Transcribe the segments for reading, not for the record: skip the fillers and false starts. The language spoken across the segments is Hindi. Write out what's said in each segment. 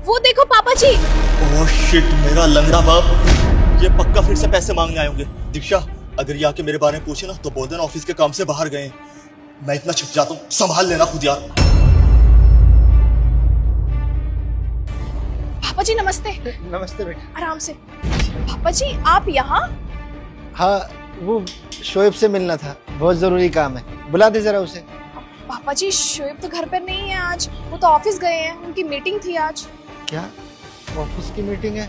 वो देखो पापा जी। ओह शिट, मेरा लंगड़ा बाप, ये पक्का फिर से पैसे मांगने आए होंगे। दीक्षा, अगर ये आके मेरे बारे में पूछे ना तो बोल देना ऑफिस के काम से बाहर गए। मैं इतना छुप जाता हूँ, संभाल लेना खुद यार। पापा जी नमस्ते। नमस्ते बेटा। आराम से। पापा जी आप यहाँ? हाँ, वो शोएब से मिलना था, बहुत जरूरी काम है, बुला दे जरा उसे। पापा जी शोएब तो घर पर नहीं है आज, वो तो ऑफिस गए हैं, उनकी मीटिंग थी आज। क्या ऑफिस की मीटिंग है?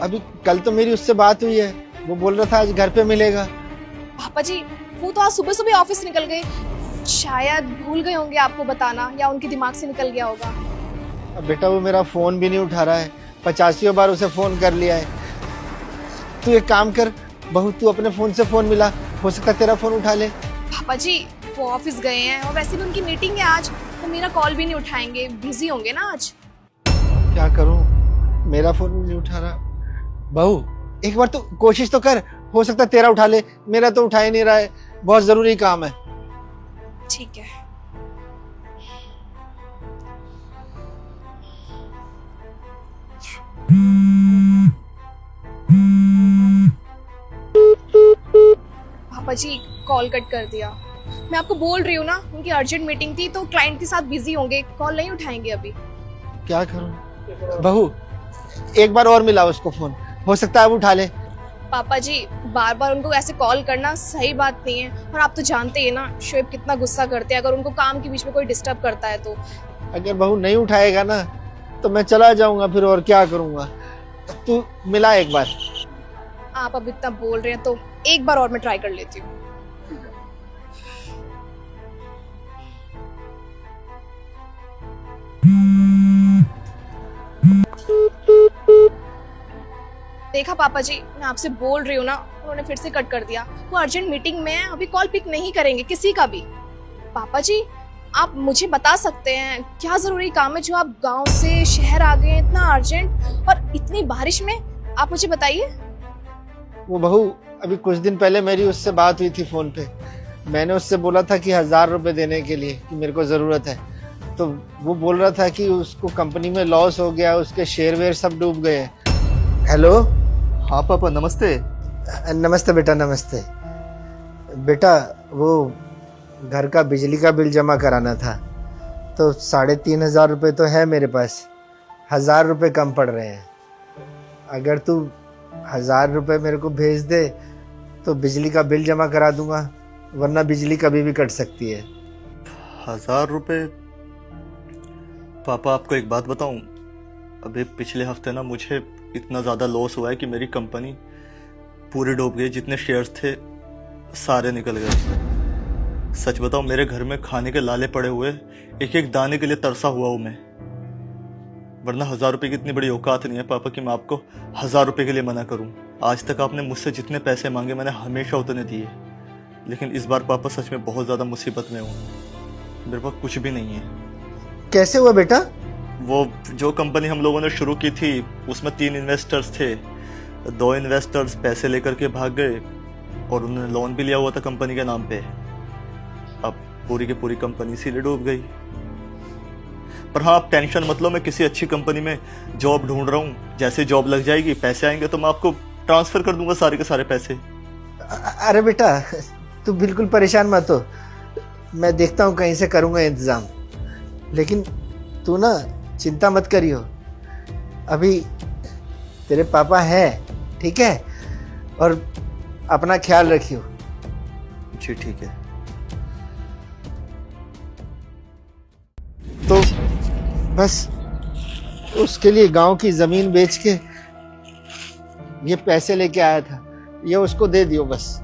अभी कल तो मेरी उससे बात हुई है, वो बोल रहा था आज घर पे मिलेगा। पापा जी वो तो आज सुबह सुबह ऑफिस निकल गए, शायद भूल गए होंगे आपको बताना, या उनके दिमाग से निकल गया होगा। अब बेटा वो मेरा फोन भी नहीं उठा रहा है, 85 बार उसे फोन कर लिया है। तू एक काम कर बहू, तू अपने फोन से फोन मिला, हो सकता तेरा फोन उठा ले। पापा जी वो ऑफिस गए हैं और वैसे भी उनकी मीटिंग है आज, तो मेरा कॉल भी नहीं उठाएंगे, बिजी होंगे ना आज। क्या करूं, मेरा फोन भी नहीं उठा रहा। बहू एक बार तो कोशिश तो कर, हो सकता तेरा उठा ले, मेरा तो उठा ही नहीं रहा है, बहुत जरूरी काम है। ठीक है। पापा जी कॉल कट कर दिया। मैं आपको बोल रही हूँ ना, उनकी अर्जेंट मीटिंग थी तो क्लाइंट के साथ बिजी होंगे, कॉल नहीं उठाएंगे अभी। क्या करूं बहू, एक बार और मिला उसको फोन, हो सकता है अब उठा ले। पापा जी बार बार उनको ऐसे कॉल करना सही बात नहीं है, और आप तो जानते हैं ना शोएब कितना गुस्सा करते हैं अगर उनको काम के बीच में कोई डिस्टर्ब करता है तो। अगर बहू नहीं उठाएगा ना तो मैं चला जाऊंगा फिर, और क्या करूंगा। तू मिला एक बार। आप अब इतना बोल रहे हैं तो एक बार और मैं ट्राई कर लेती हूँ। देखा पापा जी, मैं आपसे बोल रही हूँ ना, उन्होंने फिर से कट कर दिया। वो अर्जेंट मीटिंग में है, अभी कॉल पिक नहीं करेंगे किसी का भी। पापा जी आप मुझे बता सकते हैं क्या जरूरी काम है जो आप गांव से शहर आ गए इतना अर्जेंट और इतनी बारिश में, आप मुझे बताइए। वो बहू अभी कुछ दिन पहले मेरी उससे बात हुई थी फोन पे, मैंने उससे बोला था कि 1000 रुपए देने के लिए कि मेरे को जरूरत है, तो वो बोल रहा था कि उसको कंपनी में लॉस हो गया, उसके शेयर वेयर सब डूब गए। हेलो। हाँ पापा नमस्ते। नमस्ते बेटा, नमस्ते बेटा। वो घर का बिजली का बिल जमा कराना था, तो 3500 रुपये तो है मेरे पास, 1000 रुपये कम पड़ रहे हैं। अगर तू 1000 रुपये मेरे को भेज दे तो बिजली का बिल जमा करा दूंगा, वरना बिजली कभी भी कट सकती है। 1000 रुपये? पापा आपको एक बात बताऊं, अभी पिछले हफ्ते ना मुझे इतना ज़्यादा लॉस हुआ है कि मेरी कंपनी पूरी डूब गई, जितने शेयर्स थे सारे निकल गए। सच बताऊं मेरे घर में खाने के लाले पड़े हुए, एक एक दाने के लिए तरसा हुआ हूं मैं, वरना 1000 रुपये की इतनी बड़ी औकात नहीं है पापा कि मैं आपको 1000 रुपये के लिए मना करूं। आज तक आपने मुझसे जितने पैसे मांगे मैंने हमेशा उतने दिए, लेकिन इस बार पापा सच में बहुत ज़्यादा मुसीबत में हूँ, मेरे पास कुछ भी नहीं है। कैसे हुआ बेटा? वो जो कंपनी हम लोगों ने शुरू की थी उसमें 3 इन्वेस्टर्स थे, 2 इन्वेस्टर्स पैसे लेकर के भाग गए और उन्होंने लोन भी लिया हुआ था कंपनी के नाम पे। अब पूरी की पूरी कंपनी इसीलिए डूब गई। पर हाँ आप टेंशन मत लो, मैं किसी अच्छी कंपनी में जॉब ढूंढ रहा हूँ, जैसे जॉब लग जाएगी पैसे आएंगे तो मैं आपको ट्रांसफर कर दूंगा सारे के सारे पैसे। अरे बेटा तू बिल्कुल परेशान मत हो, मैं देखता हूँ कहीं से करूँगा इंतज़ाम, लेकिन तू ना चिंता मत करियो, अभी तेरे पापा हैं ठीक है, और अपना ख्याल रखियो। जी ठीक है। तो बस उसके लिए गांव की जमीन बेच के ये पैसे लेके आया था, ये उसको दे दियो बस।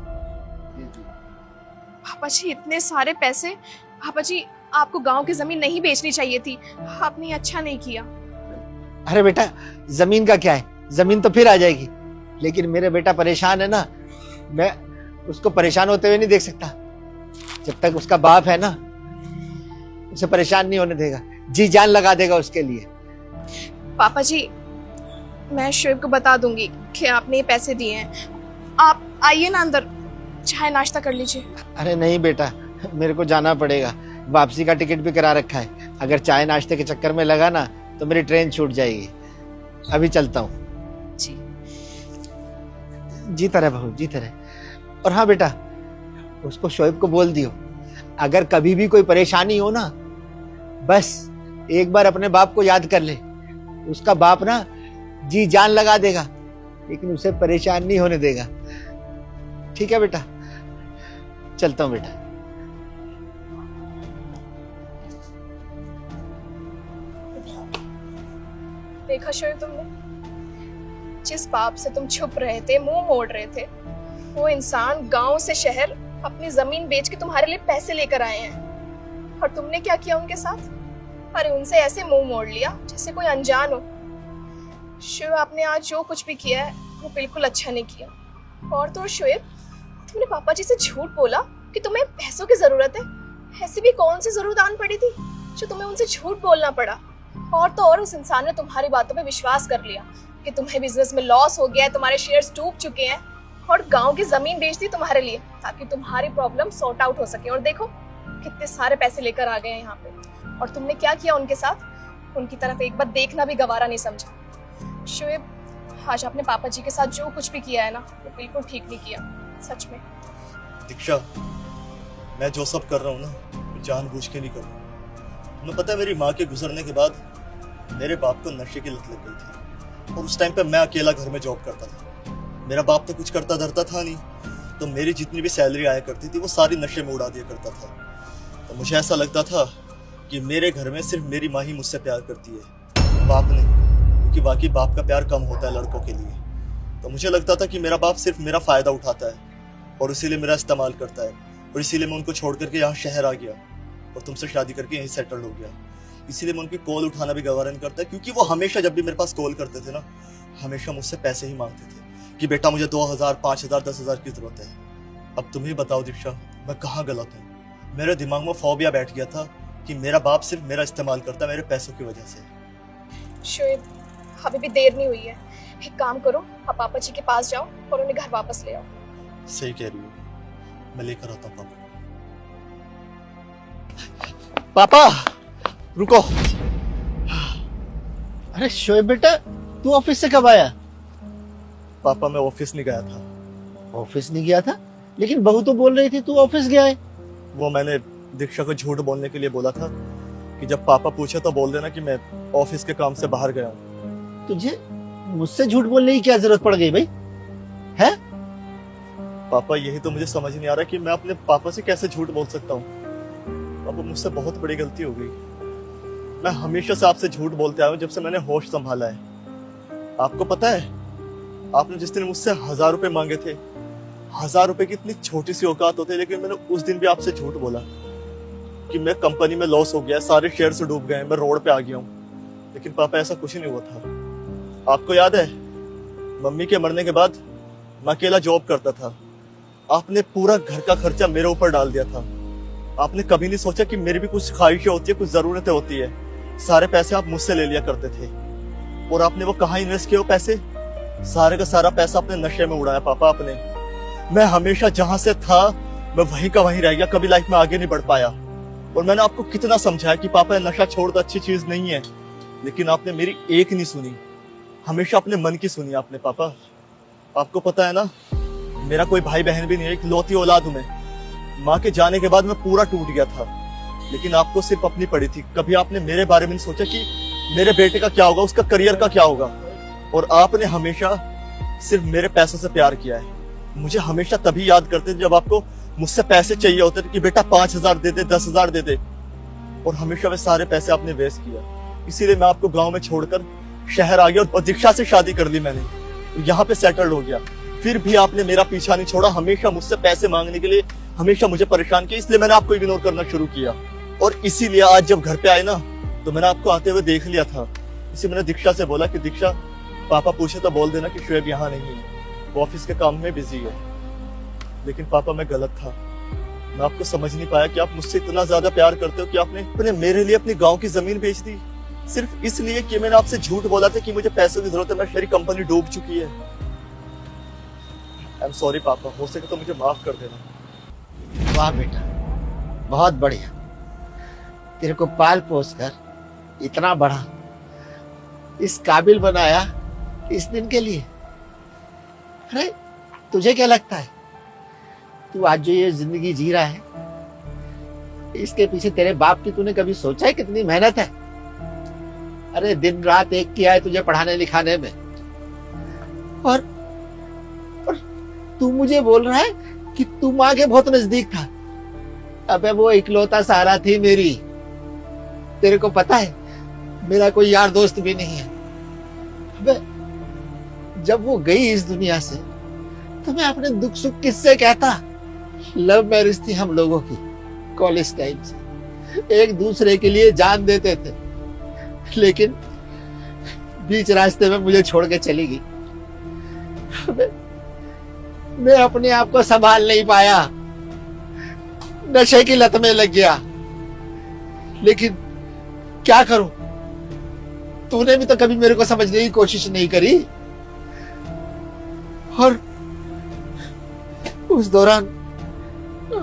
पापा जी इतने सारे पैसे, पापा जी आपको गांव की जमीन नहीं बेचनी चाहिए थी, आपने अच्छा नहीं किया। अरे बेटा जमीन का क्या है, जमीन तो फिर आ जाएगी, लेकिन मेरे बेटा परेशान है ना, मैं उसको परेशान होते हुए नहीं देख सकता। जब तक उसका बाप है ना उसे परेशान नहीं होने देगा, जी जान लगा देगा उसके लिए। पापा जी मैं शोएब को बता दूंगी कि आपने ये पैसे दिए हैं, आप आइए ना अंदर, चाय नाश्ता कर लीजिए। अरे नहीं बेटा, मेरे को जाना पड़ेगा, वापसी का टिकट भी करा रखा है, अगर चाय नाश्ते के चक्कर में लगा ना तो मेरी ट्रेन छूट जाएगी। अभी चलता हूँ। जी। जीता रहे बहू, जीते रहे। और हाँ बेटा, उसको शोएब को बोल दियो, अगर कभी भी कोई परेशानी हो ना, बस एक बार अपने बाप को याद कर ले। उसका बाप ना जी जान लगा देगा, लेकिन उसे परेशान नहीं होने देगा। ठीक है बेटा, चलता हूँ बेटा। देखा शोएब तुमने, जिस बाप से तुम छुप रहे थे, मुंह मोड़ रहे थे, वो इंसान गांव से शहर अपनी जमीन बेच के तुम्हारे लिए पैसे लेकर आए हैं, और तुमने क्या किया उनके साथ? अरे उनसे ऐसे मुंह मोड़ लिया जैसे कोई अनजान हो। शोएब, आपने आज जो कुछ भी किया है वो बिल्कुल अच्छा नहीं किया। और तो शोएब, तुमने पापा जी से झूठ बोला कि तुम्हें पैसों की जरूरत है। ऐसी भी कौन सी जरूरत आन पड़ी थी जो तुम्हें उनसे झूठ बोलना पड़ा? और तो और उस इंसान ने तुम्हारी बातों पे विश्वास कर लिया कि तुम्हें बिजनेस में लॉस हो गया है, तुम्हारे शेयर्स डूब चुके हैं, और गांव की जमीन बेच दी तुम्हारे लिए ताकि तुम्हारी प्रॉब्लम सॉर्ट आउट हो सके। और देखो कितने सारे पैसे लेकर आ गए हैं यहाँ पे। और तुमने क्या किया उनके साथ? उनकी तरफ एक बार देखना भी गवारा नहीं समझा। शोएब, आज आपने पापा जी के साथ जो कुछ भी किया है ना, वो बिल्कुल ठीक नहीं किया, सच में। दीक्षा, मैं जो सब कर रहा हूँ ना, जानबूझ के नहीं कर रहा हूँ। तुम्हें पता है, मेरी माँ के गुजरने के बाद मेरे बाप को नशे की लत लग गई थी, और उस टाइम पे मैं अकेला घर में जॉब करता था। मेरा बाप तो कुछ करता धरता था नहीं, तो मेरी जितनी भी सैलरी आया करती थी वो सारी नशे में उड़ा दिया करता था। तो मुझे ऐसा लगता था कि मेरे घर में सिर्फ मेरी माँ ही मुझसे प्यार करती है, बाप नहीं, क्योंकि बाकी बाप का प्यार कम होता है लड़कों के लिए। तो मुझे लगता था कि मेरा बाप सिर्फ मेरा फायदा उठाता है और इसीलिए मेरा इस्तेमाल करता है, और इसीलिए मैं उनको छोड़ करके यहाँ शहर आ गया और तुमसे शादी करके यहीं सेटल हो गया। इसीलिए मैं उनकी कॉल उठाना भी गवारा नहीं करता, क्योंकि वो हमेशा जब भी मेरे पास कॉल करते थे ना, हमेशा मुझसे पैसे ही मांगते थे कि बेटा मुझे 2000, 5000, 10,000 की जरूरत है। अब तुम ही बताओ दीक्षा, मैं कहाँ गलत हूँ? मेरे दिमाग में फोबिया बैठ गया था कि मेरा बाप सिर्फ मेरा इस्तेमाल करता है मेरे पैसों की वजह से। शोएब, अभी भी देर नहीं हुई है, एक काम करो, आप पापा जी के पास जाओ और उन्हें घर वापस ले आओ। सही कह रही हो, मैं लेकर आता हूँ पापा। पापा रुको। अरे शोएब बेटा, तू ऑफिस से कब आया? पापा मैं ऑफिस नहीं गया था। ऑफिस नहीं गया था? लेकिन बहू तो बोल रही थी तू ऑफिस गया है। वो मैंने दीक्षा को झूठ बोलने के लिए बोला था कि जब पापा पूछे तो बोल देना कि मैं ऑफिस के काम से बाहर गया हूँ। तुझे मुझसे झूठ बोलने की क्या जरूरत पड़ गई भाई? है पापा, यही तो मुझे समझ नहीं आ रहा कि मैं अपने पापा से कैसे झूठ बोल सकता हूँ। पापा, मुझसे बहुत बड़ी गलती हो गई। मैं हमेशा से आपसे झूठ बोलते आया हूँ जब से मैंने होश संभाला है। आपको पता है, आपने जिस दिन मुझसे 1000 रुपए मांगे थे, 1000 रुपए की इतनी छोटी सी औकात होती है, लेकिन मैंने उस दिन भी आपसे झूठ बोला कि मैं कंपनी में लॉस हो गया, सारे शेयर से डूब गए, मैं रोड पे आ गया हूँ। लेकिन पापा ऐसा कुछ नहीं हुआ था। आपको याद है, मम्मी के मरने के बाद मैं अकेला जॉब करता था। आपने पूरा घर का खर्चा मेरे ऊपर डाल दिया था। आपने कभी नहीं सोचा कि मेरी भी कुछ ख्वाहिशें होती है, कुछ जरूरतें होती है। सारे पैसे आप मुझसे ले लिया करते थे, और आपने वो कहाँ इन्वेस्ट किए वो पैसे? सारे का सारा पैसा अपने नशे में उड़ाया पापा आपने। मैं हमेशा जहां से था मैं वहीं का वहीं रह गया, कभी लाइफ में आगे नहीं बढ़ पाया। और मैंने आपको कितना समझाया कि पापा नशा छोड़ दो, अच्छी चीज नहीं है, लेकिन आपने मेरी एक नहीं सुनी, हमेशा अपने मन की सुनी आपने। पापा, आपको पता है ना, मेरा कोई भाई बहन भी नहीं है, इकलौती औलाद हूं मैं। माँ के जाने के बाद मैं पूरा टूट गया था, लेकिन आपको सिर्फ अपनी पड़ी थी। कभी आपने मेरे बारे में नहीं सोचा कि मेरे बेटे का क्या होगा, उसका करियर का क्या होगा। और आपने हमेशा सिर्फ मेरे पैसों से प्यार किया है। मुझे हमेशा तभी याद करते थे जब आपको मुझसे पैसे चाहिए होते थे कि बेटा 5000 दे दे, 10,000 दे दे, और हमेशा वे सारे पैसे आपने वेस्ट किया। इसीलिए मैं आपको गांव में छोड़कर शहर आ गया और दीक्षा से शादी कर ली मैंने, यहाँ पे सेटल हो गया। फिर भी आपने मेरा पीछा नहीं छोड़ा, हमेशा मुझसे पैसे मांगने के लिए हमेशा मुझे परेशान किया। इसलिए मैंने आपको इग्नोर करना शुरू किया, और इसीलिए आज जब घर पे आए ना, तो मैंने आपको आते हुए देख लिया था। इसी मैंने दीक्षा से बोला कि दीक्षा, पापा पूछे तो बोल देना कि शोएब यहाँ नहीं है, वो ऑफिस के काम में बिजी है। लेकिन पापा मैं गलत था, मैं आपको समझ नहीं पाया कि आप मुझसे इतना ज्यादा प्यार करते हो कि आपने मेरे लिए अपनी गांव की जमीन बेच दी, सिर्फ इसलिए कि मैंने आपसे झूठ बोला था कि मुझे पैसों की जरूरत है, मेरी कंपनी डूब चुकी है। आई एम सॉरी पापा, हो सके तो मुझे माफ कर देना। वाह बेटा, बहुत बढ़िया। तेरे को पाल पोस कर इतना बड़ा इस काबिल बनाया इस दिन के लिए। अरे तुझे क्या लगता है, तू आज जो ये जिंदगी जी रहा है, इसके पीछे तेरे बाप की तूने कभी सोचा है कितनी मेहनत है? अरे दिन रात एक किया है तुझे पढ़ाने लिखाने में, और तू मुझे बोल रहा है कि तू माँ के बहुत नजदीक था। अबे वो इकलौता सहारा थी मेरी। तेरे को पता है मेरा कोई यार दोस्त भी नहीं है। अबे जब वो गई इस दुनिया से तो मैं अपने दुख सुख किससे कहता। लव मैरिज थी हम लोगों की, कॉलेज टाइम से एक दूसरे के लिए जान देते थे, लेकिन बीच रास्ते में मुझे छोड़ के चली गई। मैं अपने आप को संभाल नहीं पाया, नशे की लत में लग गया। लेकिन क्या करूं, तूने भी तो कभी मेरे को समझने की कोशिश नहीं करी। और उस दौरान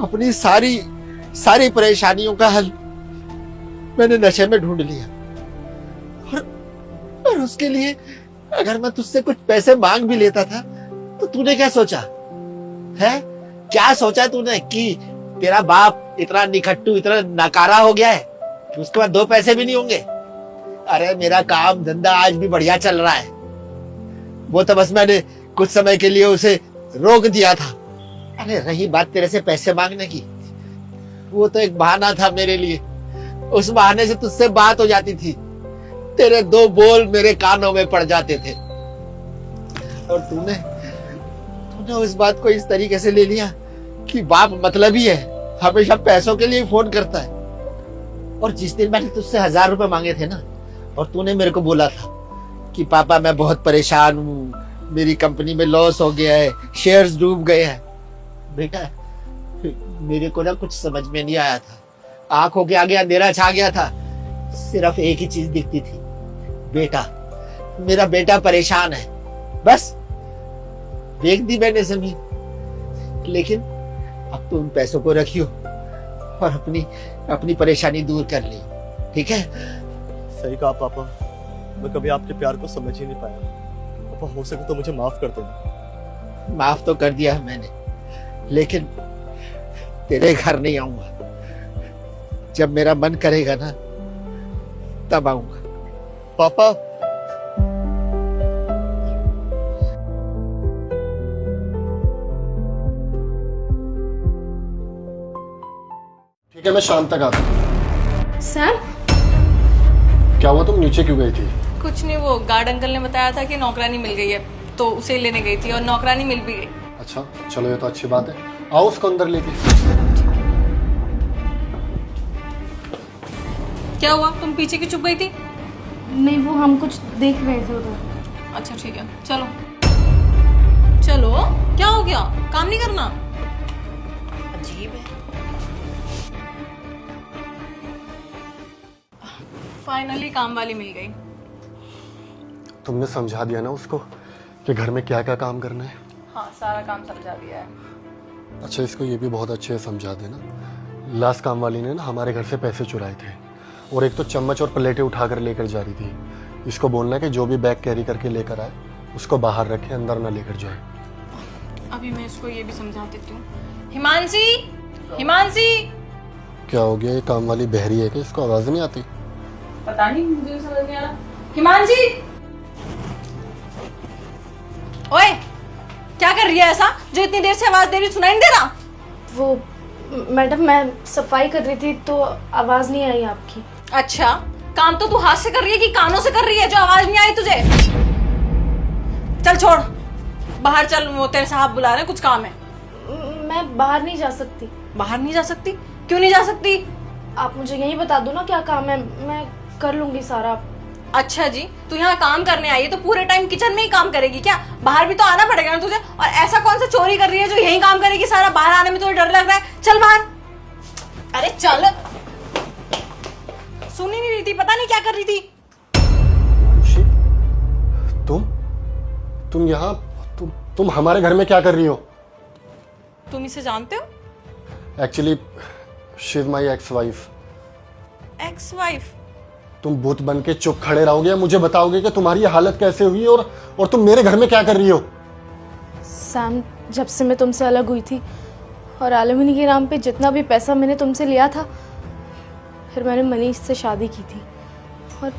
अपनी सारी परेशानियों का हल मैंने नशे में ढूंढ लिया। और उसके लिए अगर मैं तुझसे कुछ पैसे मांग भी लेता था तो तूने क्या सोचा है? क्या सोचा तूने कि तेरा बाप इतना निखट्टू, इतना नकारा हो गया है कि उसके बाद 2 पैसे भी नहीं होंगे? अरे मेरा काम धंधा आज भी बढ़िया चल रहा है। वो तो बस मैंने कुछ समय के लिए उसे रोक दिया था। अरे रही बात तेरे से पैसे मांगने की, वो तो एक बहाना था मेरे लिए। उस बहाने से तुझसे बात हो जाती थी, तेरे 2 बोल मेरे कानों में पड़ जाते थे। और तूने उस बात को इस तरीके से ले लिया कि बाप मतलब ही है, हमेशा पैसों के लिए फोन करता है। और जिस दिन मैंने तुझसे 1000 रुपए मांगे थे ना, और तूने मेरे को बोला था कि पापा मैं बहुत परेशान हूँ, मेरी कंपनी में लॉस हो गया है, शेयर्स डूब गए हैं। बेटा मेरे को ना कुछ समझ में नहीं आया था, आंखों के आगे अंधेरा छा गया था। सिर्फ एक ही चीज दिखती थी, बेटा, मेरा बेटा परेशान है। बस देख दी मैंने जमीन। लेकिन अब तुम पैसों को रखियो और अपनी परेशानी दूर कर ली, ठीक है? सही कहा पापा, मैं कभी आपके प्यार को समझ ही नहीं पाया। पापा हो सके तो मुझे माफ कर देना। माफ तो कर दिया मैंने, लेकिन तेरे घर नहीं आऊंगा। जब मेरा मन करेगा ना तब आऊंगा। पापा ठीक है, मैं शाम तक आता हूँ। सर क्या हुआ, तुम नीचे क्यों गई थी? कुछ नहीं, वो गार्ड अंकल ने बताया था कि नौकरानी मिल गई है, तो उसे लेने गई थी और नौकरानी मिल भी गई। अच्छा चलो, ये तो अच्छी बात है। आओ उसको अंदर लेके। क्या हुआ, तुम पीछे क्यों चुप गई थी? नहीं, वो हम कुछ देख रहे थे उधर। अच्छा ठीक है, चलो चलो। क्या हो गया, काम नहीं करना? अजीब है। फाइनली काम वाली मिल गई। तुमने समझा दिया ना उसको कि घर में क्या क्या काम करना है? हाँ, सारा काम समझा दिया है। अच्छा, इसको ये भी बहुत अच्छे से समझा देना। लास्ट काम वाली ने ना हमारे घर से पैसे चुराए थे, और एक तो चम्मच और प्लेटें उठाकर लेकर जा रही थी। इसको बोलना है कि जो भी बैग कैरी करके लेकर आए उसको बाहर रखे, अंदर ना लेकर जाए। अभी मैं इसको ये भी समझा देती हूँ। हिमांशी, हिमांशी। क्या हो गया, ये काम वाली बहरी है कि इसको आवाज नहीं आती? पता नहीं, मुझे समझ नहीं आ रहा। हिमांशी, ओए क्या कर रही है ऐसा, जो इतनी देर से आवाज दे रही, सुनाई नहीं दे रहा? वो मैडम, मैं सफाई कर रही थी तो आवाज नहीं आई आपकी। अच्छा, काम तो तू हाथ से कर रही है कि कानों से कर रही है जो आवाज नहीं आई तुझे? चल छोड़, बाहर चल, वो तेरे साहब बुला रहे हैं, कुछ काम है। मैं बाहर नहीं जा सकती। बाहर नहीं जा सकती? क्यों नहीं जा सकती? आप मुझे यही बता दो ना क्या काम है, मैं कर लूंगी सारा। अच्छा जी, तू यहाँ काम करने आई है तो पूरे टाइम किचन में ही काम करेगी क्या? बाहर भी तो आना पड़ेगा ना तुझे। और ऐसा कौन सा चोरी कर रही है जो यही काम करेगी सारा? बाहर आने में तुझे डर लग रहा है? चल बाहर। अरे चल, सुन ही नहीं रही थी, पता नहीं क्या कर रही थी। तुम यहाँ तुम हमारे घर में क्या कर रही हो? तुम इसे जानते हो? Actually she is my ex wife. Ex wife? तुम भूत बन के चुप खड़े रहोगे या मुझे बताओगे कि तुम्हारी ये हालत कैसे हुई और तुम मेरे घर में क्या कर रही हो? सैम, जब से मैं तुमसे अलग हुई थी और एलुमनी के नाम पे जितना भी पैसा मैंने तुमसे लिया था, फिर मैंने मनीष से शादी की थी और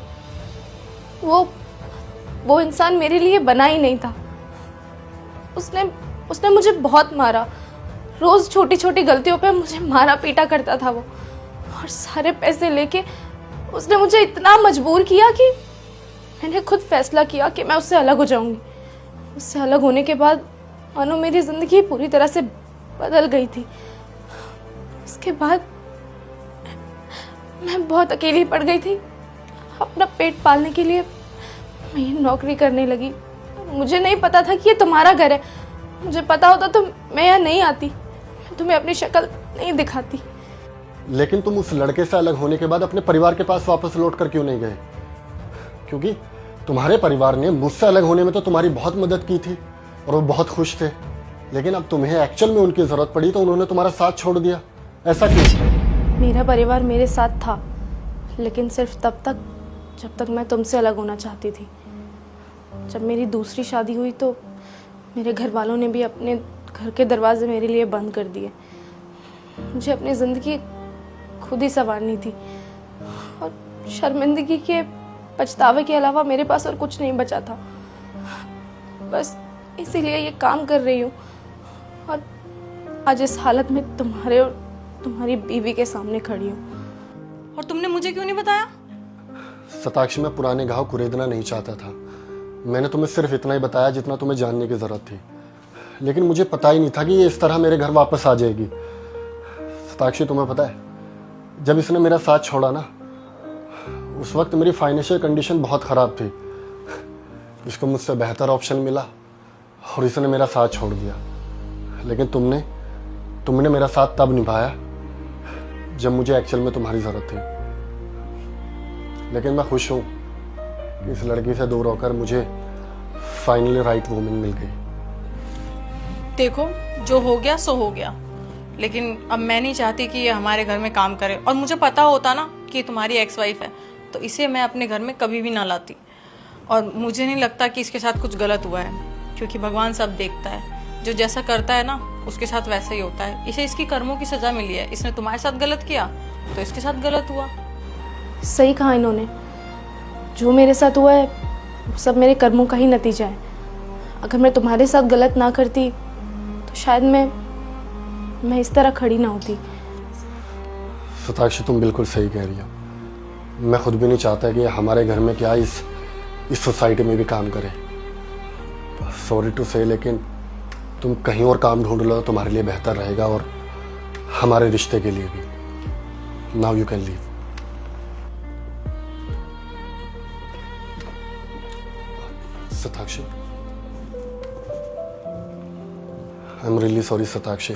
वो इंसान मेरे लिए बना ही नहीं था। उसने मुझे बहुत मारा, रोज छोटी छोटी गलतियों पे मुझे मारा पीटा करता था वो, और सारे पैसे लेके उसने मुझे इतना मजबूर किया कि मैंने खुद फैसला किया कि मैं उससे अलग हो जाऊंगी। उससे अलग होने के बाद मानो मेरी जिंदगी पूरी तरह से बदल गई थी। उसके बाद मैं बहुत अकेली पड़ गई थी। अपना पेट पालने के लिए मैं ये नौकरी करने लगी। मुझे नहीं पता था कि ये तुम्हारा घर है। मुझे पता होता तो मैं यहाँ नहीं आती, मैं तुम्हें अपनी शक्ल नहीं दिखाती। लेकिन तुम उस लड़के से अलग होने के बाद अपने परिवार के पास वापस लौट कर क्यों नहीं गए? क्योंकि तुम्हारे परिवार ने मुझसे अलग होने में तो तुम्हारी बहुत मदद की थी और वो बहुत खुश थे, लेकिन अब तुम्हें एक्चुअल में उनकी जरूरत पड़ी तो उन्होंने तुम्हारा साथ छोड़ दिया। ऐसा क्यों? मेरा परिवार मेरे साथ था, लेकिन सिर्फ तब तक जब तक मैं तुमसे अलग होना चाहती थी। जब मेरी दूसरी शादी हुई तो मेरे घर वालों ने भी अपने घर के दरवाजे मेरे लिए बंद कर दिए। मुझे अपनी ज़िंदगी खुद ही संवारनी थी और शर्मिंदगी के पछतावे के अलावा मेरे पास और कुछ नहीं बचा था। बस इसीलिए ये काम कर रही हूँ और आज इस हालत में तुम्हारे और तुम्हारी बीवी के सामने खड़ी हूँ। और तुमने मुझे क्यों नहीं बताया? सताक्षी, मैं पुराने घाव कुरेदना नहीं चाहता था। मैंने तुम्हें सिर्फ इतना ही बताया जितना तुम्हें जानने की जरूरत थी, लेकिन मुझे पता ही नहीं था कि ये इस तरह मेरे घर वापस आ जाएगी। सताक्षी, तुम्हें पता है, जब इसने मेरा साथ छोड़ा ना, उस वक्त मेरी फाइनेंशियल कंडीशन बहुत ख़राब थी। इसको मुझसे बेहतर ऑप्शन मिला और इसने मेरा साथ छोड़ दिया। लेकिन तुमने मेरा साथ तब निभाया जब मुझे एक्चुअल में तुम्हारी ज़रूरत थी। लेकिन मैं खुश हूँ कि इस लड़की से दूर होकर मुझे फाइनली राइट वुमन मिल गई। देखो, जो हो गया सो हो गया, लेकिन अब मैं नहीं चाहती कि ये हमारे घर में काम करे। और मुझे पता होता ना कि ये तुम्हारी एक्स वाइफ है तो इसे मैं अपने घर में कभी भी ना लाती। और मुझे नहीं लगता कि इसके साथ कुछ गलत हुआ है, क्योंकि भगवान सब देखता है। जो जैसा करता है ना उसके साथ वैसा ही होता है। इसे इसकी कर्मों की सजा मिली है। इसने तुम्हारे साथ गलत किया तो इसके साथ गलत हुआ। सही कहा इन्होंने, जो मेरे साथ हुआ है वो सब मेरे कर्मों का ही नतीजा है। अगर मैं तुम्हारे साथ गलत ना करती तो शायद मैं इस तरह खड़ी ना होती। सताक्षी, तुम बिल्कुल सही कह रही हो। मैं खुद भी नहीं चाहता कि हमारे घर में क्या इस सोसाइटी में भी काम करे। सॉरी टू से, लेकिन तुम कहीं और काम ढूंढ लो तो तुम्हारे लिए बेहतर रहेगा और हमारे रिश्ते के लिए भी। Now you can leave. Satakshi, I am really sorry Satakshi.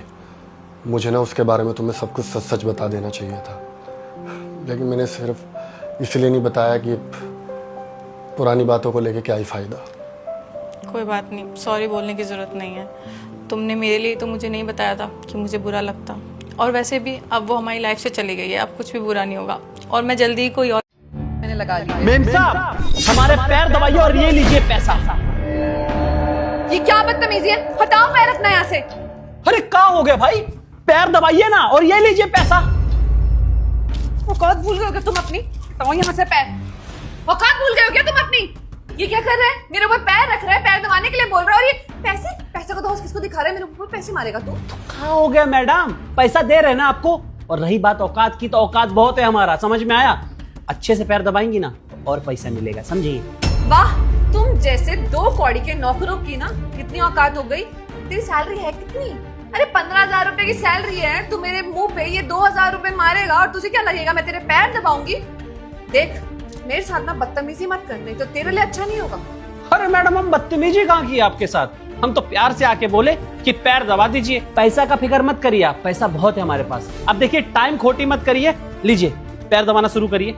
मुझे ना उसके बारे में तुम्हें सब कुछ सच सच बता देना चाहिए था, लेकिन मैंने सिर्फ इसलिए नहीं बताया कि पुरानी बातों को लेके क्या ही फायदा। कोई बात नहीं, सॉरी बोलने की ज़रूरत नहीं है। तुमने मेरे लिए तो मुझे नहीं बताया था कि मुझे बुरा लगता। और वैसे भी अब वो हमारी लाइफ से चली गई है, अब कुछ भी बुरा नहीं होगा। और मैं जल्दी ही कोई और मैंने लगा लिया। मेम साहब, हमारे पैर दबाइए और ये लीजिए पैसा। ये क्या बदतमीजी है? हटाओ पैर अपना यहाँ से। अरे क्या हो गया भाई, पैर दबाइए ना और ये लीजिए पैसा। औकात भूल गए हो क्या तुम अपनी? हटाओ यहाँ से पैर। औकात भूल गए हो क्या तुम अपनी? ये क्या कर रहे हैं? मेरे ऊपर पैर रख रहा है, पैर दबाने के लिए बोल रहा है। और ये पैसे को धौंस किसको दिखा रहे हैं? मेरे ऊपर पैसे मारेगा तू? क्या हो गया मैडम, पैसा दे रहे हैं ना आपको। और रही बात औकात की, तो औकात बहुत है हमारा, समझ में आया? अच्छे से पैर दबाएंगी ना और पैसा मिलेगा, समझिए। वाह, तुम जैसे 2 कौड़ी के नौकरों की ना कितनी औकात हो गई। तेरी सैलरी है कितनी? अरे 15,000 रुपए की सैलरी है। तू मेरे मुंह पे ये 2,000 रुपए मारेगा और तुझे क्या लगेगा मैं तेरे पैर दबाऊंगी? देख, मेरे साथ ना बदतमीजी मत कर, नहीं तो तेरे लिए अच्छा नहीं होगा। अरे मैडम, हम बदतमीजी कहाँ की आपके साथ? हम तो प्यार से आके बोले कि पैर दबा दीजिए। पैसा का फिक्र मत करिए आप, पैसा बहुत है हमारे पास। अब देखिए, टाइम खोटी मत करिए, लीजिए पैर दबाना शुरू करिए।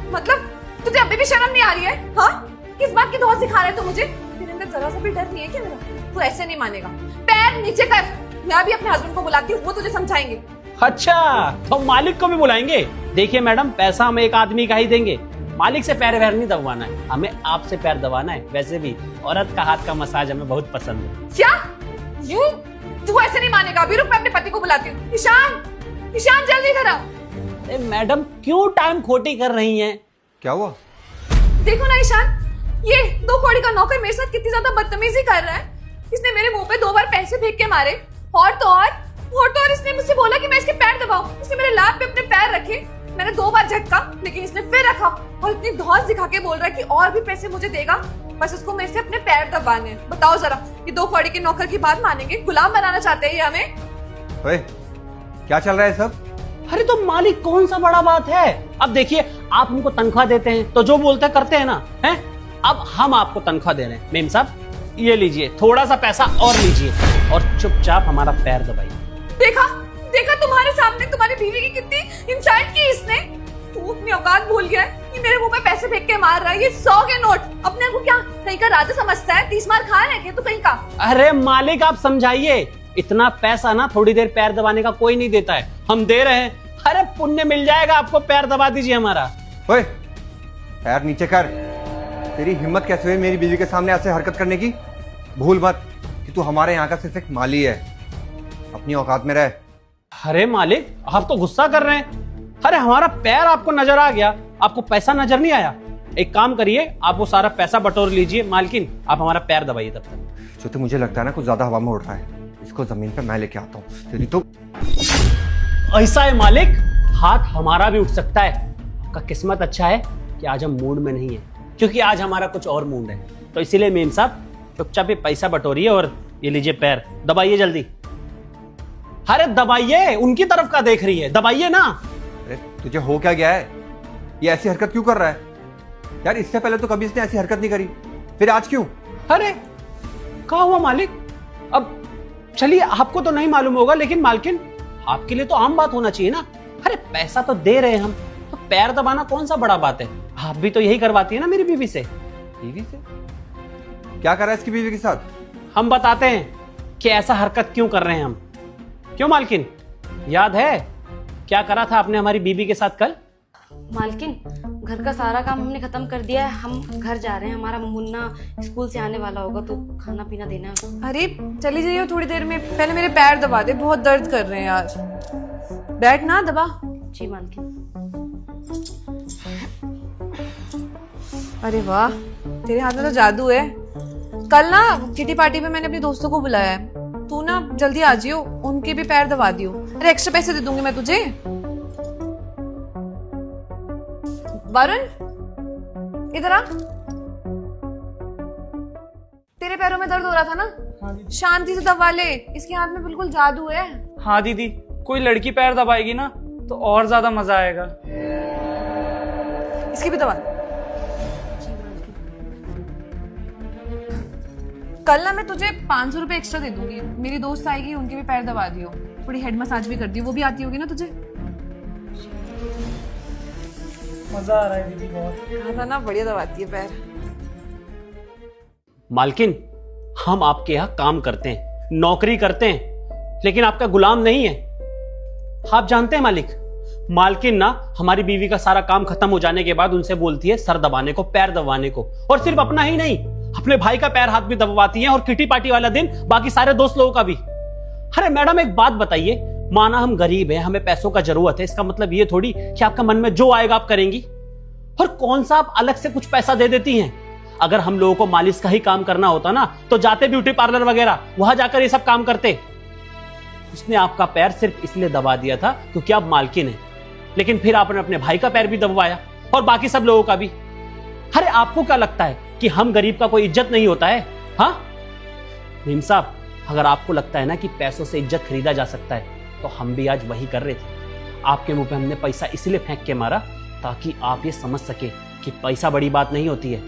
मतलब तुझे अभी भी शर्म नहीं आ रही है? हाँ, किस बात की धौंस सिखा रहे हो तुम मुझे? तेरे अंदर जरा सा भी डर नहीं है क्या मेरा? तू ऐसे नहीं मानेगा। पैर नीचे कर। मैं भी अपने हस्बैंड को बुलाती हूँ, वो तुझे समझाएंगे। अच्छा, तो मालिक को भी बुलाएंगे? देखिए मैडम, पैसा हम एक आदमी का ही देंगे, मालिक से पैर वैर नहीं दबवाना है, हमें आपसे पैर दबाना है। वैसे भी औरत का हाथ का मसाज हमें बहुत पसंद है। क्या तू ऐसे नहीं मानेगा। अभी रुक, मैं अपने पति को बुलाती हूँ। ईशान, ईशान जल्दी इधर आओ। अरे मैडम क्यों टाइम खोटी कर रही हैं? क्या हुआ? देखो ना ईशान, ये 2 कौड़ी का नौकर मेरे साथ कितनी ज्यादा बदतमीजी कर रहा है। इसने मेरे मुंह पे 2 बार पैसे फेंक के मारे, और तो और इसने मुझसे बोला कि मैं इसके पैर दबाऊं। इसने मेरे लात पे अपने पैर रखे, मैंने 2 बार झटका, लेकिन इसने फिर रखा और इतनी धौंस दिखा के बोल रहा है कि और भी पैसे मुझे देगा, बस उसको मेरे से अपने पैर दबाने हैं। बताओ जरा, ये 2 कौड़ी के नौकर की बात मानेंगे? गुलाम बनाना चाहते हैं ये हमें। ओए, क्या चल रहा है सब? अरे तो मालिक कौन सा बड़ा बात है? अब देखिए, आप हमको तनख्वाह देते हैं तो जो बोलते हैं करते हैं ना, हैं? अब हम आपको तनख्वाह दे रहे हैं। मेम साहब, ये लीजिए, थोड़ा सा पैसा और लीजिए और चुपचाप हमारा पैर दबाइए। देखा तुम्हारे सामने तुम्हारी बीवी की कितनी इंसल्ट की इसने। तू अपनी औकात भूल गया है कि मेरे मुंह पे पैसे फेंक के मार रहा है। ये 100 के नोट, अपने को क्या कहीं का राजा समझता है? 30 मार खान है क्या तू कहीं का? अरे मालिक आप समझाइए, इतना पैसा ना थोड़ी देर पैर दबाने का कोई नहीं देता है, हम दे रहे हैं। अरे पुण्य मिल जाएगा आपको, पैर दबा दीजिए हमारा। ओए, पैर नीचे कर। तेरी हिम्मत कैसे हुई मेरी बीवी के सामने ऐसे हरकत करने की? भूल मत कि तू हमारे यहाँ का सिर्फ एक माली है, अपनी औकात में रह। अरे मालिक आप तो गुस्सा कर रहे हैं। अरे हमारा पैर आपको नजर आ गया, आपको पैसा नजर नहीं आया? एक काम करिए, आप वो सारा पैसा बटोर लीजिए, मालकिन आप हमारा पैर दबाइए तब तक। जो तो मुझे लगता है ना कुछ ज्यादा हवा में उड़ रहा है, इसको जमीन पे मैं लेके आता हूँ। तेरी तो ऐसा है मालिक, हाथ हमारा भी उठ सकता है। आपका किस्मत अच्छा है कि आज हम मूड में नहीं है, क्योंकि आज हमारा कुछ और मूड है। तो इसीलिए मेम साहब चुपचाप पैसा बटोरिए और ये लीजिए पैर दबाइए जल्दी। अरे दबाइए, उनकी तरफ का देख रही है, दबाइए ना। अरे तुझे हो क्या गया है? ये ऐसी हरकत क्यों कर रहा है यार? इससे पहले तो कभी इसने ऐसी हरकत नहीं करी, फिर आज क्यों? अरे क्या हुआ मालिक? अब चलिए, आपको तो नहीं मालूम होगा, लेकिन मालकिन आपके लिए तो आम बात होना चाहिए ना। अरे पैसा तो दे रहे हैं हम, तो पैर दबाना कौन सा बड़ा बात है? आप भी तो यही करवाती है ना मेरी बीवी से। बीवी से? क्या कर रहा है इसकी बीवी के साथ? हम बताते हैं कि ऐसा हरकत क्यों कर रहे हैं हम। क्यों मालकिन, याद है क्या करा था आपने हमारी बीवी के साथ कल? मालकिन, घर का सारा काम हमने खत्म कर दिया है, हम घर जा रहे हैं। हमारा मुन्ना स्कूल से आने वाला होगा तो खाना पीना देना है। अरे चली जाइए थोड़ी देर में, पहले मेरे पैर दबा दे, बहुत दर्द कर रहे हैं आज। बैठ ना, दबा। जी मालकिन। अरे वाह, तेरे हाथ में तो जादू है। कल ना किटी पार्टी में मैंने अपने दोस्तों को बुलाया है, तू ना जल्दी आ जियो, उनके भी पैर दबा दियो। अरे एक्स्ट्रा पैसे दे दूंगी मैं तुझे। वरुण, इधर आ। तेरे पैरों में दर्द हो रहा था ना? शांति से दबा ले, इसके हाथ में बिल्कुल जादू है। हाँ दीदी, कोई लड़की पैर दबाएगी ना तो और ज्यादा मजा आएगा। इसकी भी दबा। कल ना मैं तुझे 500 रुपए एक्स्ट्रा दे दूंगी, मेरी दोस्त आएगी, उनके भी पैर दबा दियो, थोड़ी हेड मसाज भी कर दियो, वो भी आती होगी ना तुझे? मजा आ रहा है दीदी बहुत। हाँ ना, बढ़िया दबाती है पैर। मालकिन, हम आपके यहाँ काम करते हैं, नौकरी करते हैं, लेकिन आपका गुलाम नहीं है। आप जानते हैं मालिक, मालकिन ना हमारी बीवी का सारा काम खत्म हो जाने के बाद उनसे बोलती है सर दबाने को, पैर दबाने को, और सिर्फ अपना ही नहीं, अपने भाई का पैर हाथ भी दबवाती है, और किटी पार्टी वाला दिन बाकी सारे दोस्त लोगों का भी। अरे मैडम एक बात बताइए, माना हम गरीब हैं, हमें पैसों का जरूरत है, इसका मतलब ये थोड़ी कि आपका मन में जो आएगा आप करेंगी। और कौन सा आप अलग से कुछ पैसा दे देती हैं? अगर हम लोगों को मालिश का ही काम करना होता ना तो जाते ब्यूटी पार्लर वगैरह, वहां जाकर ये सब काम करते। उसने आपका पैर सिर्फ इसलिए दबा दिया था क्योंकि आप मालकिन हैं, लेकिन फिर आपने अपने भाई का पैर भी दबवाया और बाकी सब लोगों का भी। अरे आपको क्या लगता है कि हम गरीब का कोई इज्जत नहीं होता है? हाँ नीम साहब, अगर आपको लगता है ना कि पैसों से इज्जत खरीदा जा सकता है तो हम भी आज वही कर रहे थे। आपके मुंह पे हमने पैसा इसलिए फेंक के मारा ताकि आप ये समझ सके कि पैसा बड़ी बात नहीं होती है,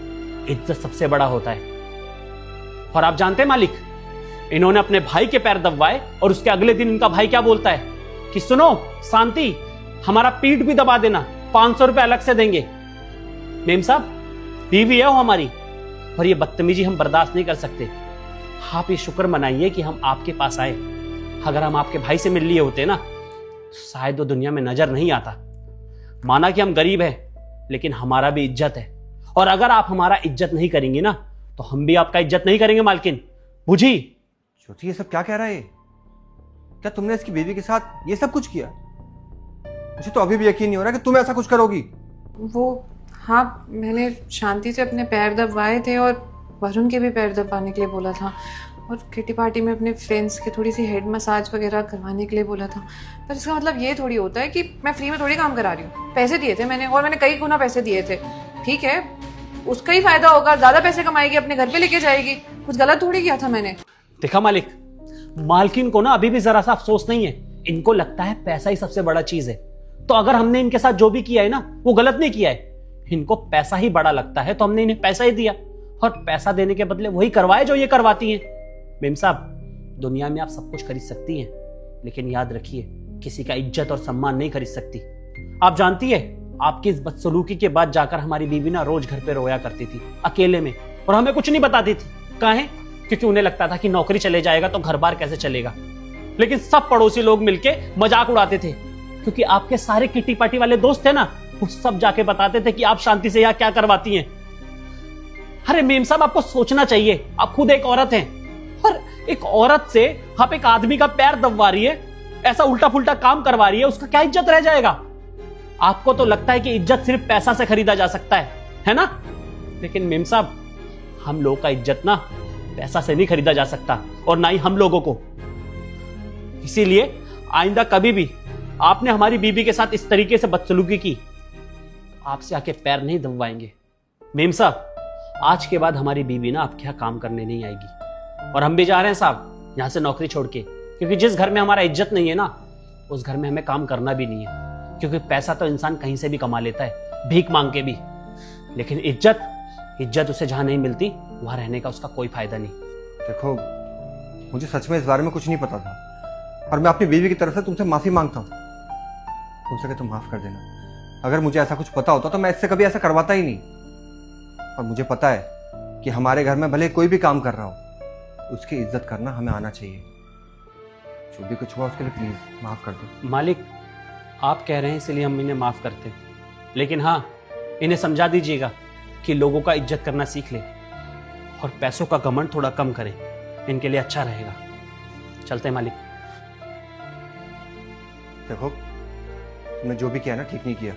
इज्जत सबसे बड़ा होता है। और आप जानते हैं मालिक, इन्होंने अपने भाई के पैर दबवाए और उसके अगले दिन इनका भाई क्या बोलता है कि सुनो शांति, हमारा पीठ भी दबा देना, 500 रुपए अलग से देंगे। मेम साहब, बीवी है वो हमारी, और ये बदतमीजी हम बर्दाश्त नहीं कर सकते। आप ये शुक्र मनाइए कि हम आपके पास आए। अगर हम आपके भाई से मिल लिए होते ना तो शायद वो दुनिया में नजर नहीं आता। माना कि हम गरीब हैं, लेकिन हमारा भी इज्जत है, और अगर आप हमारा इज्जत नहीं करेंगी ना तो हम भी आपका इज्जत नहीं करेंगे मालकिन, बुझी? ज्योति ये सब क्या कह रहा है? क्या तुमने इसकी बीवी के साथ ये सब कुछ किया? मुझे तो अभी भी यकीन नहीं हो रहा कि तुम ऐसा कुछ करोगी। वो हाँ, मैंने शांति से अपने पैर दबाए थे और वरुण के भी पैर दबाने के लिए बोला था, और किटी पार्टी में अपने फ्रेंड्स के थोड़ी सी हेड मसाज वगैरह करवाने के लिए बोला था। पर इसका मतलब ये थोड़ी होता है कि मैं फ्री में थोड़ी काम करा रही हूँ। पैसे दिए थे मैंने, और मैंने कई गुना पैसे दिए थे। ठीक है, उसका ही फायदा होगा, ज्यादा पैसे कमाएगी, अपने घर पे लेके जाएगी। कुछ गलत थोड़ी किया था मैंने। देखा मालिक, मालकिन को ना अभी भी जरा सा अफसोस नहीं है। इनको लगता है पैसा ही सबसे बड़ा चीज है। तो अगर हमने इनके साथ जो भी किया है ना वो गलत नहीं किया है, इनको पैसा ही बड़ा लगता है, तो हमने इन्हें पैसा ही दिया, और पैसा देने के बदले वही करवाए जो ये करवाती हैं। मेम साहब, दुनिया में आप सब कुछ खरीद सकती हैं, लेकिन याद रखिए किसी का इज्जत और सम्मान नहीं खरीद सकती। आप जानती है, आपकी इस बदसलूकी के बाद जाकर हमारी बीवी ना रोज घर पे रोया करती थी अकेले में, और हमें कुछ नहीं बताती थी। काहे? क्योंकि उन्हें लगता था कि नौकरी चले जाएगा तो घर बार कैसे चलेगा। लेकिन सब पड़ोसी लोग मिलके मजाक उड़ाते थे, क्योंकि आपके सारे किटी पार्टी वाले दोस्त थे ना, वो सब जाके बताते थे कि आप शांति से यहाँ क्या करवाती हैं। अरे मेम साहब, आपको सोचना चाहिए, आप खुद एक औरत हैं, और एक औरत से आप एक आदमी का पैर दबवा रही है, ऐसा उल्टा पुल्टा काम करवा रही है, उसका क्या इज्जत रह जाएगा? आपको तो लगता है कि इज्जत सिर्फ पैसा से खरीदा जा सकता है ना? लेकिन मेम साहब, हम लोगों का इज्जत ना पैसा से नहीं खरीदा जा सकता, और ना ही हम लोगों को। इसीलिए आइंदा कभी भी आपने हमारी बीबी के साथ इस तरीके से बदसलूकी की, आपसे आके पैर नहीं दबवाएंगे। मेम साहब, आज के बाद हमारी बीबी ना आपके यहाँ काम करने नहीं आएगी, और हम भी जा रहे हैं साहब यहाँ से नौकरी छोड़ के, क्योंकि जिस घर में हमारा इज्जत नहीं है ना, उस घर में हमें काम करना भी नहीं है। क्योंकि पैसा तो इंसान कहीं से भी कमा लेता है, भीख मांग के भी, लेकिन इज्जत उसे जहां नहीं मिलती वहां रहने का उसका कोई फायदा नहीं। देखो, मुझे सच में इस बारे में कुछ नहीं पता था, और मैं अपनी बीवी की तरफ से तुमसे माफी मांगता हूँ। हो सके तो माफ कर देना। अगर मुझे ऐसा कुछ पता होता तो मैं इससे कभी ऐसा करवाता ही नहीं। और मुझे पता है कि हमारे घर में भले कोई भी काम कर रहा हो, उसकी इज्जत करना हमें आना चाहिए। जो भी कुछ हुआ उसके लिए प्लीज माफ कर दो। मालिक, आप कह रहे हैं इसलिए हम इन्हें माफ करते, लेकिन हाँ, इन्हें समझा दीजिएगा कि लोगों का इज्जत करना सीख ले, और पैसों का घमंड थोड़ा कम करें, इनके लिए अच्छा रहेगा। चलते हैं मालिक। देखो, तुमने जो भी किया ना ठीक नहीं किया।